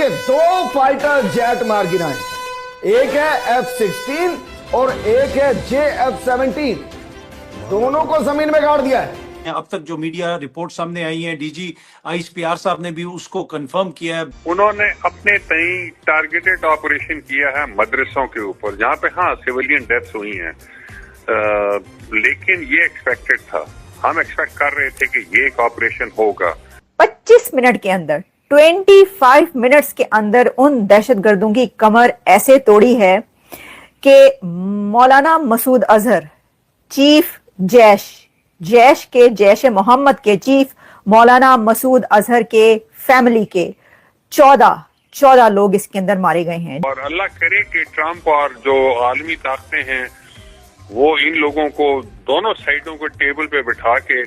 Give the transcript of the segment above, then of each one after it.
के 2 fighter jet मार गिराए, एक है F-16 और एक है JF-17, दोनों को जमीन में गाड़ दिया है। अब तक जो मीडिया रिपोर्ट सामने आई है, डीजी ISPR साहब ने भी उसको कंफर्म किया है। उन्होंने अपने तई टारगेटेड ऑपरेशन किया है मदरसों के ऊपर, जहाँ पे हाँ सिविलियन डेथ्स हुई हैं, लेकिन ये एक्सपेक्टेड था। हम एक्सपेक्ट कर रहे थे कि ये एक ऑपरेशन होगा। 25 मिनट के अंदर 25 मिनट्स के अंदर उन दहशतगर्दों की कमर ऐसे तोड़ी है कि मौलाना मसूद अजहर, चीफ जैश के जैश मोहम्मद के चीफ मौलाना मसूद अजहर के फैमिली के 14 लोग इसके अंदर मारे गए हैं। और अल्लाह करे कि ट्रंप और जो आलमी ताकतें हैं वो इन लोगों को दोनों साइडों को टेबल पे बिठा के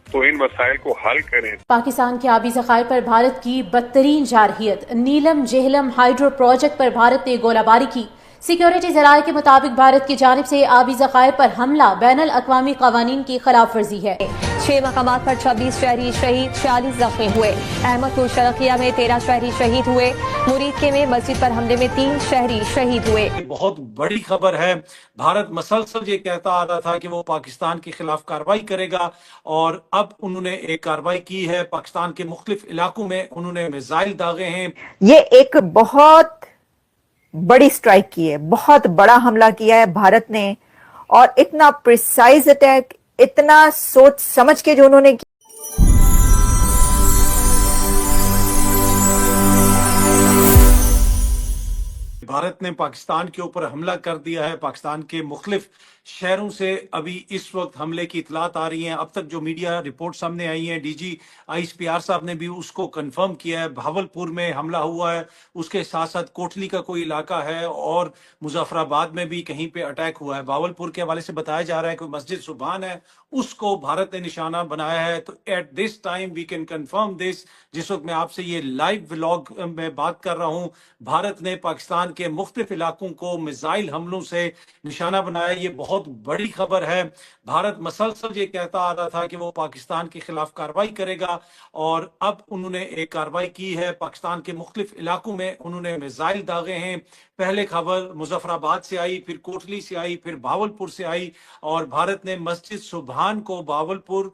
तो इन मसाइल को हल करें। पाकिस्तान के आबी ज़खायर पर भारत की बदतरीन जारहियत। नीलम जेहलम हाइड्रो प्रोजेक्ट पर भारत ने गोलाबारी की। सिक्योरिटी ज़राए के मुताबिक भारत की जानिब से आबी ज़खायर पर हमला बैनुल अक़वामी क़वानीन की खिलाफ वर्जी है। 6 मकामात पर 26 शहरी शहीद, 46 जख्मी हुए। अहमदपुर शरकिया में 13 शहरी शहीद हुए। मुरीदके में मस्जिद पर हमले में 3 शहरी शहीद हुए। बहुत बड़ी खबर है। भारत मसलसल ये कहता आ रहा था कि वो पाकिस्तान के खिलाफ कार्रवाई करेगा, और अब उन्होंने एक कार्रवाई की है। पाकिस्तान के मुख्तलिफ इलाकों में उन्होंने मिसाइल दागे हैं। ये एक बहुत बड़ी स्ट्राइक की है, बहुत बड़ा हमला किया है भारत ने, और इतना प्रिसाइज अटैक, इतना सोच समझ के जो उन्होंने किया। भारत ने पाकिस्तान के ऊपर हमला कर दिया है। पाकिस्तान के मुख्तलिफ शहरों से अभी इस वक्त हमले की इतलात आ रही हैं। अब तक जो मीडिया रिपोर्ट सामने आई है, डीजी ISPR साहब ने भी उसको कंफर्म किया है। भावलपुर में हमला हुआ है, उसके साथ साथ कोटली का कोई इलाका है, और मुजफ्फराबाद में भी कहीं पे अटैक हुआ है। भावलपुर के हवाले से बताया जा रहा है कि मस्जिद सुबहान है, उसको भारत ने निशाना बनाया है। तो at this time we can confirm this, जिस वक्त मैं आपसे ये लाइव व्लॉग में बात कर रहा हूँ, भारत ने पाकिस्तान के मुख्तलिफ इलाकों को मिसाइल हमलों से निशाना बनाया। ये बहुत बड़ी खबर है। भारत मसलसल ये कहता आ रहा था कि वो पाकिस्तान के खिलाफ कार्रवाई करेगा, और अब उन्होंने एक कार्रवाई की है। पाकिस्तान के मुख्तलिफ इलाकों में उन्होंने मिसाइल दागे हैं। पहले खबर मुजफ्फराबाद से आई, फिर कोटली से आई, फिर भावलपुर से आई, और भारत ने मस्जिद सुबहान को भावलपुर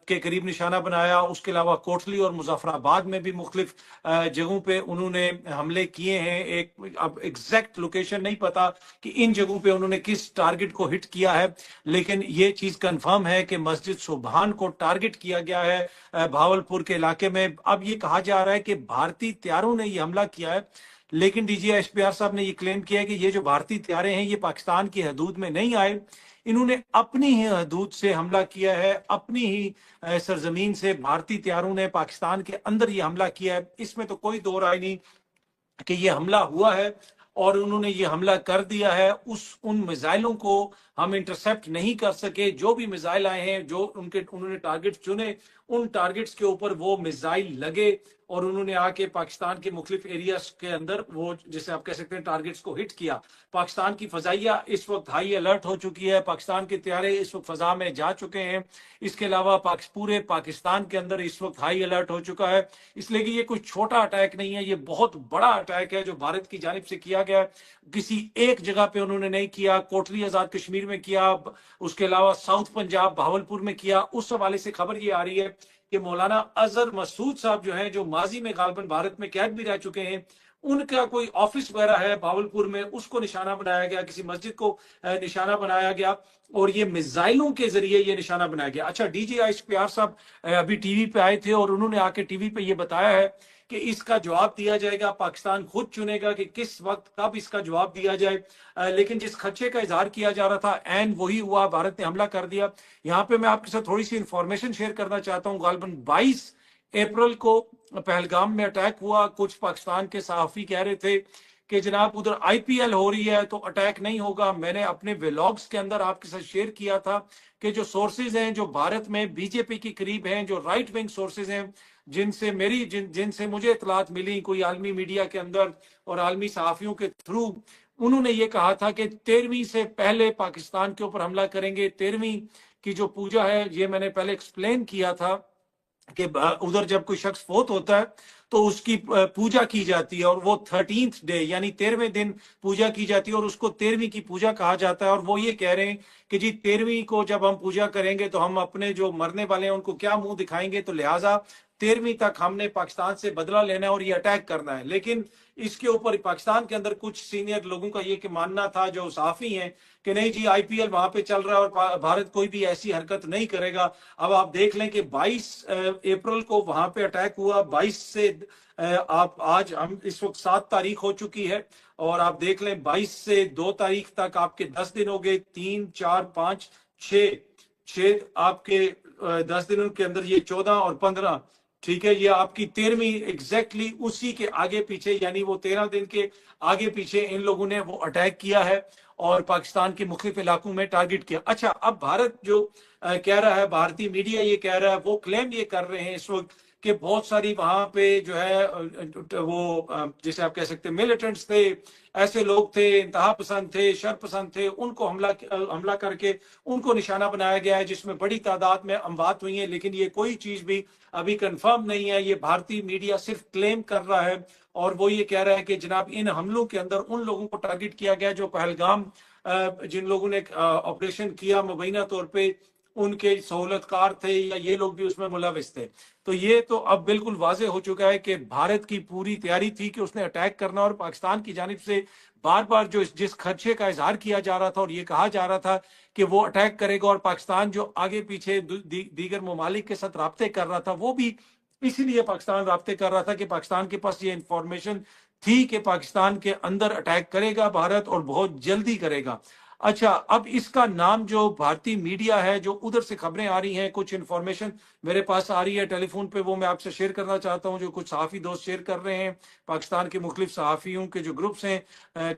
के करीब निशाना बनाया। उसके अलावा कोटली और मुजफ्फराबाद में भी मुख्तलिफ जगहों पे उन्होंने हमले किए हैं। एक अब एग्जैक्ट लोकेशन नहीं पता कि इन जगहों पे उन्होंने किस टारगेट को हिट किया है, लेकिन ये चीज कंफर्म है कि मस्जिद सुबहान को टारगेट किया गया है भावलपुर के इलाके में। अब ये कहा जा रहा है कि भारतीय त्यारों ने ये हमला किया है, लेकिन डीजी ISPR साहब ने ये क्लेम किया है कि ये जो भारतीय त्यारे हैं ये पाकिस्तान की हदूद में नहीं आए, इन्होंने अपनी ही हदूद से हमला किया है। अपनी ही सरजमीन से भारतीय त्यारों ने पाकिस्तान के अंदर ये हमला किया है। इसमें तो कोई दो राय नहीं कि ये हमला हुआ है, और उन्होंने ये हमला कर दिया है। उन मिसाइलों को हम इंटरसेप्ट नहीं कर सके। जो भी मिसाइल आए हैं, जो उन्होंने टारगेट चुने, उन टारगेट्स के ऊपर वो मिसाइल लगे, और उन्होंने आके पाकिस्तान के मुख्तलिफ एरियाज के अंदर वो, जैसे आप कह सकते हैं, टारगेट्स को हिट किया। पाकिस्तान की फजाइया इस वक्त हाई अलर्ट हो चुकी है। पाकिस्तान के त्यारे इस वक्त फजा में जा चुके हैं। इसके अलावा पूरे पाकिस्तान के अंदर इस वक्त हाई अलर्ट हो चुका है। इसलिए कि ये कोई छोटा अटैक नहीं है, ये बहुत बड़ा अटैक है जो भारत की जानिब से किया गया है। किसी एक जगह पे उन्होंने नहीं किया, कोटली आजाद कश्मीर में किया, उसके अलावा साउथ पंजाब भावलपुर में किया। उस हवाले से खबर ये आ रही है कि मौलाना अजहर मसूद साहब जो हैं, जो माजी में गालिबन भारत में कैद भी रह चुके हैं, उनका कोई ऑफिस वगैरह है भावलपुर में, उसको निशाना बनाया गया, किसी मस्जिद को निशाना बनाया गया, और ये मिसाइलों के जरिए ये निशाना बनाया गया। अच्छा, डीजी ISPR साहब अभी टीवी पे आए थे, और उन्होंने आके टीवी पे ये बताया है कि इसका जवाब दिया जाएगा, पाकिस्तान खुद चुनेगा कि किस वक्त कब इसका जवाब दिया जाए। लेकिन जिस खदशे का इजहार किया जा रहा था, एन वही हुआ, भारत ने हमला कर दिया। यहाँ पे मैं आपके साथ थोड़ी सी इंफॉर्मेशन शेयर करना चाहता हूँ। गालिबन 22 अप्रैल को पहलगाम में अटैक हुआ। कुछ पाकिस्तान के सहाफी कह रहे थे कि जनाब उधर IPL हो रही है तो अटैक नहीं होगा। मैंने अपने व्लॉग्स के अंदर आपके साथ शेयर किया था कि जो सोर्सेज हैं, जो भारत में बीजेपी के करीब हैं, जो राइट विंग सोर्सेज हैं, जिनसे मुझे इतलात मिली कोई आलमी मीडिया के अंदर और आलमी सहाफियों के थ्रू, उन्होंने ये कहा था कि 13वीं से पहले पाकिस्तान के ऊपर हमला करेंगे। 13वीं की जो पूजा है, ये मैंने पहले एक्सप्लेन किया था कि उधर जब कोई शख्स फोत होता है تو اس کی پوجا کی جاتی ہے، اور وہ 13th ڈے یعنی 13ویں دن پوجا کی جاتی ہے، اور اس کو 13ویں کی پوجا کہا جاتا ہے۔ اور وہ یہ کہہ رہے ہیں کہ جی 13ویں کو جب ہم پوجا کریں گے تو ہم اپنے جو مرنے والے ہیں ان کو کیا منہ دکھائیں گے، تو لہٰذا 13ویں تک ہم نے پاکستان سے بدلہ لینا ہے اور یہ اٹیک کرنا ہے۔ لیکن اس کے اوپر پاکستان کے اندر کچھ سینئر لوگوں کا یہ کہ ماننا تھا جو صحافی ہیں کہ نہیں جی آئی پی ایل وہاں پہ چل رہا ہے اور بھارت کوئی بھی ایسی حرکت نہیں کرے گا۔ اب آپ دیکھ لیں کہ 22 اپریل کو وہاں پہ اٹیک ہوا، 22 سے آپ آج ہم اس وقت 7 تاریخ ہو چکی ہے، اور آپ دیکھ لیں 22 سے 2 تاریخ تک آپ کے 10 دن ہو گئے، 3 4 5 6 آپ کے 10 دنوں کے اندر یہ 14 اور 15، ٹھیک ہے، یہ آپ کی 13ویں ایگزیکٹلی اسی کے آگے پیچھے، یعنی وہ 13 دن کے آگے پیچھے ان لوگوں نے وہ اٹیک کیا ہے اور پاکستان کے مختلف علاقوں میں ٹارگٹ کیا۔ اچھا، اب بھارت جو کہہ رہا ہے، بھارتی میڈیا یہ کہہ رہا ہے، وہ کلیم یہ کر رہے ہیں اس وقت کہ بہت ساری وہاں پہ جو ہے وہ جیسے آپ کہہ سکتے ملیٹنٹس تھے، ایسے لوگ تھے، انتہا پسند تھے، شر پسند تھے، ان کو حملہ کر کے ان کو نشانہ بنایا گیا ہے، جس میں بڑی تعداد میں اموات ہوئی ہیں، لیکن یہ کوئی چیز بھی ابھی کنفرم نہیں ہے، یہ بھارتی میڈیا صرف کلیم کر رہا ہے، اور وہ یہ کہہ رہا ہے کہ جناب ان حملوں کے اندر ان لوگوں کو ٹارگٹ کیا گیا جو پہلگام جن لوگوں نے آپریشن کیا مبینہ طور پہ ان کے سہولت کار تھے یا یہ لوگ بھی اس میں ملوث تھے۔ تو یہ تو اب بالکل واضح ہو چکا ہے کہ بھارت کی پوری تیاری تھی کہ اس نے اٹیک کرنا، اور پاکستان کی جانب سے بار بار جس خدشے کا اظہار کیا جا رہا تھا اور یہ کہا جا رہا تھا کہ وہ اٹیک کرے گا، اور پاکستان جو آگے پیچھے دیگر ممالک کے ساتھ رابطے کر رہا تھا، وہ بھی اسی لیے پاکستان رابطے کر رہا تھا کہ پاکستان کے پاس یہ انفارمیشن تھی کہ پاکستان کے اندر اٹیک کرے گا بھارت، اور بہت جلدی کرے گا۔ اچھا، اب اس کا نام جو بھارتی میڈیا ہے، جو ادھر سے خبریں آ رہی ہیں، کچھ انفارمیشن میرے پاس آ رہی ہے ٹیلی فون پہ، وہ میں آپ سے شیئر کرنا چاہتا ہوں، جو کچھ صحافی دوست شیئر کر رہے ہیں، پاکستان کے مختلف صحافیوں کے جو گروپس ہیں،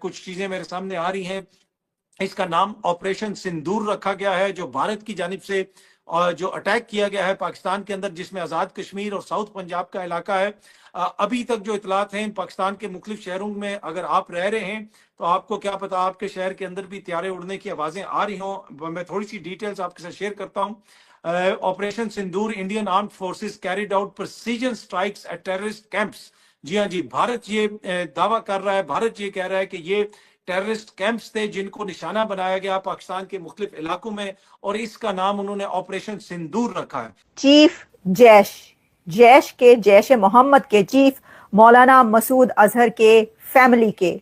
کچھ چیزیں میرے سامنے آ رہی ہیں۔ اس کا نام آپریشن سندور رکھا گیا ہے، جو بھارت کی جانب سے جو اٹیک کیا گیا ہے پاکستان کے اندر، جس میں آزاد کشمیر اور ساؤتھ پنجاب کا علاقہ ہے۔ ابھی تک جو اطلاعات ہیں پاکستان کے مختلف شہروں میں اگر آپ رہ رہے ہیں تو آپ کو کیا پتا آپ کے شہر کے اندر بھی طیارے اڑنے کی آوازیں آ رہی ہوں۔ میں تھوڑی سی ڈیٹیلز آپ کے ساتھ شیئر کرتا ہوں۔ Operation Sindoor, Indian armed forces carried out precision strikes at terrorist camps. جی ہاں جی، بھارت یہ دعویٰ کر رہا ہے، بھارت یہ کہہ رہا ہے کہ یہ ٹیررسٹ کیمپس تھے جن کو نشانہ بنایا گیا پاکستان کے مختلف علاقوں میں، اور اس کا نام انہوں نے آپریشن سندور رکھا ہے۔ چیف جیش کے جیش محمد کے چیف مولانا مسعود اظہر کے فیملی کے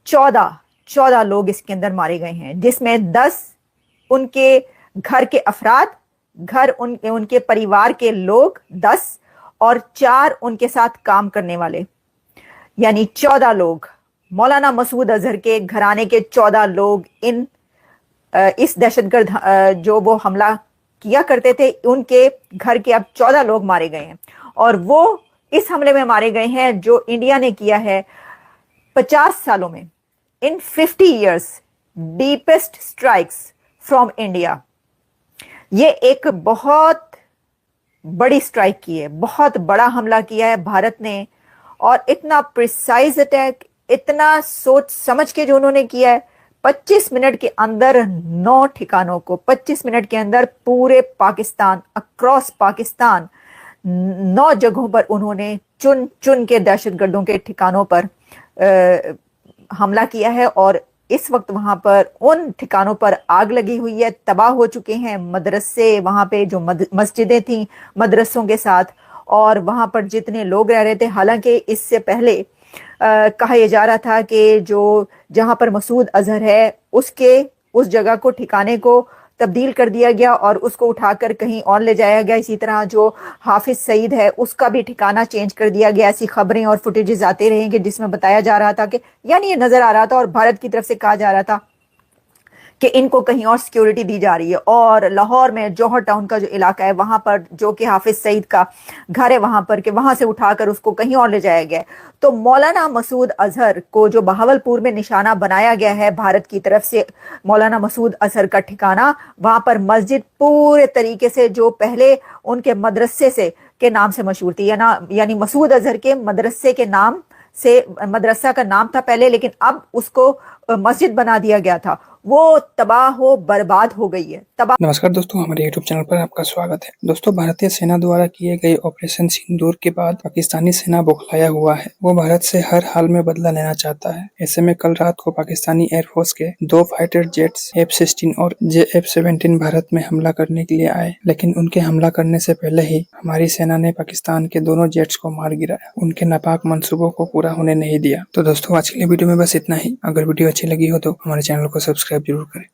14 لوگ اس کے اندر مارے گئے ہیں، جس میں 10 ان کے گھر کے افراد، ان کے پریوار کے لوگ 10، اور 4 ان کے ساتھ کام کرنے والے، یعنی 14 لوگ۔ مولانا مسعود اظہر کے گھرانے کے 14 لوگ اس دہشت گرد جو وہ حملہ کیا کرتے تھے، ان کے گھر کے اب 14 لوگ مارے گئے ہیں، اور وہ اس حملے میں مارے گئے ہیں جو انڈیا نے کیا ہے 50 سالوں میں، ان 50 years deepest strikes from India. یہ ایک بہت بڑی اسٹرائک کی ہے، بہت بڑا حملہ کیا ہے بھارت نے، اور اتنا پریسائز اٹیک، اتنا سوچ سمجھ کے جو انہوں نے کیا ہے۔ 25 منٹ کے اندر 9 ٹھکانوں کو، 25 منٹ کے اندر پورے پاکستان، اکراس پاکستان 9 جگہوں پر انہوں نے چن کے دہشت گردوں کے ٹھکانوں پر حملہ کیا ہے، اور اس وقت وہاں پر ان ٹھکانوں پر آگ لگی ہوئی ہے، تباہ ہو چکے ہیں مدرسے، وہاں پہ جو مسجدیں تھیں مدرسوں کے ساتھ، اور وہاں پر جتنے لوگ رہ رہے تھے۔ حالانکہ اس سے پہلے کہا یہ جا رہا تھا کہ جہاں پر مسعود اظہر ہے اس جگہ کو، ٹھکانے کو تبدیل کر دیا گیا اور اس کو اٹھا کر کہیں اور لے جایا گیا۔ اسی طرح جو حافظ سعید ہے اس کا بھی ٹھکانہ چینج کر دیا گیا۔ ایسی خبریں اور فوٹیجز آتے رہیں گے جس میں بتایا جا رہا تھا کہ یعنی یہ نظر آ رہا تھا، اور بھارت کی طرف سے کہا جا رہا تھا کہ ان کو کہیں اور سیکیورٹی دی جا رہی ہے۔ اور لاہور میں جوہر ٹاؤن کا جو علاقہ ہے وہاں پر جو کہ حافظ سعید کا گھر ہے وہاں پر، کہ وہاں سے اٹھا کر اس کو کہیں اور لے جایا گیا ہے۔ تو مولانا مسعود اظہر کو جو بہاولپور میں نشانہ بنایا گیا ہے بھارت کی طرف سے، مولانا مسعود اظہر کا ٹھکانہ وہاں پر مسجد پورے طریقے سے جو پہلے ان کے مدرسے سے کے نام سے مشہور تھی، یعنی مسعود اظہر کے مدرسے کے نام سے، مدرسہ کا نام تھا پہلے لیکن اب اس کو مسجد بنا دیا گیا تھا، वो तबाह हो बर्बाद हो गई है। तबाह नमस्कार दोस्तों, हमारे यूट्यूब चैनल पर आपका स्वागत है। दोस्तों, भारतीय सेना द्वारा किए गए ऑपरेशन सिंदूर के बाद पाकिस्तानी सेना बौखलाया हुआ है। वो भारत से हर हाल में बदला लेना चाहता है। ऐसे में कल रात को पाकिस्तानी एयरफोर्स के 2 फाइटर जेट्स F-16 और JF-17 भारत में हमला करने के लिए आए, लेकिन उनके हमला करने से पहले ही हमारी सेना ने पाकिस्तान के दोनों जेट्स को मार गिराया, उनके नापाक मंसूबों को पूरा होने नहीं दिया। तो दोस्तों, आज के लिए वीडियो में बस इतना ही। अगर वीडियो अच्छी लगी हो तो हमारे चैनल को सब्सक्राइब जरूर करें।